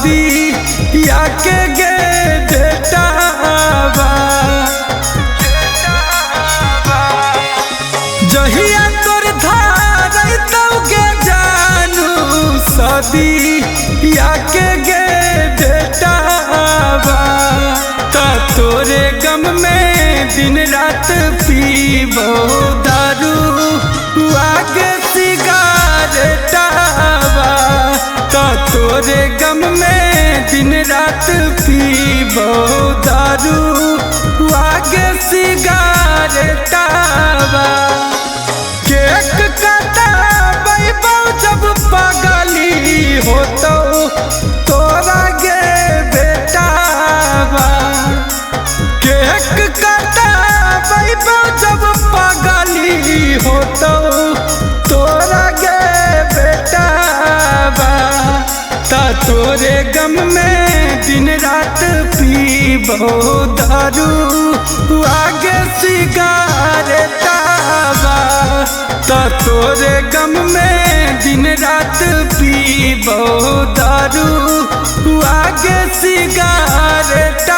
शादी या के गे बेटावा जहिया तोर धारै तौगे जानू शादी या के गे बेटावा ता तोरे गम में दिन रात पीबो दारू आगे सिगारेटावा ता तोरे गम में दिन रात पीबो दारू आगे सिगारेटावा केक कटाबो जब पागली हो तो तोरा गे बेटावा केक कटाबो जब पागली हो तो तोरा गे बेटावा ता तोरे गम में दिन रात पीबो दारू आगे सिगारेटावा ता तोरे गम में दिन रात पीबो दारू आगे सिगारेटावा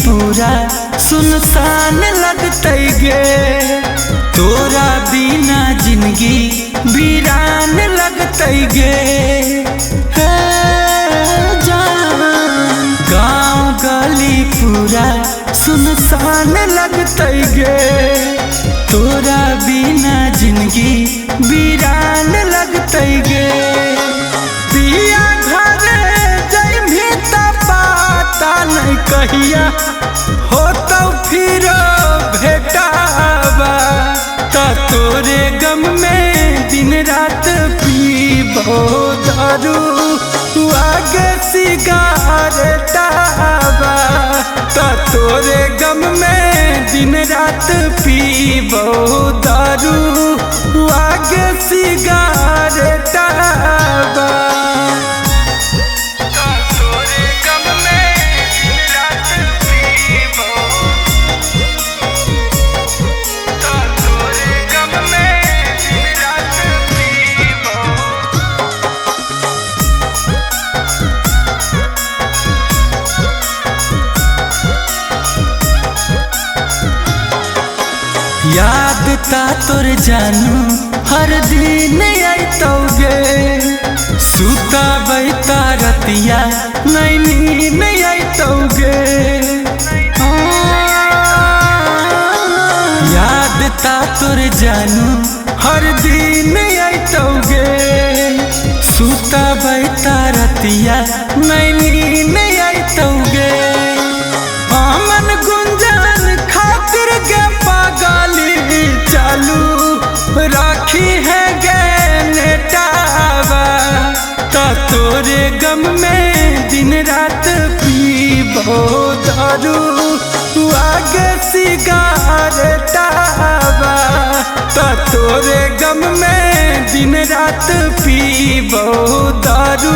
पूरा सुनसान लगते गे तोरा बिना जिंदगी वीरान लगते गे गाँव गली पूरा सुनसान लगते गे तोरा बिना जिंदगी वीरान लगते गे पिया घरे जइभी त पता नहीं कहिया हो तो फिर भेटावा ता तोरे गम में दिन रात पीबो दारू आगे सिगारेटावा ता तोरे गम में दिन रात पीबो दारू आगे सिगारेटावा याद ता तोर जानू हर दिन आइतौगे सुता बैता रतिया नहीं नहीं आइतौगे याद ता तोर जानू हर दिन आइतौगे सुता बैता रतिया नहीं नहीं आइतौगे अमन गुंजन खातिर गे पागली चालू राखी है गे नेटावा ता तोरे गम में दिन रात पीबो दारू आगे सिगारेटावा ता तोरे गम में दिन रात पीबो दारू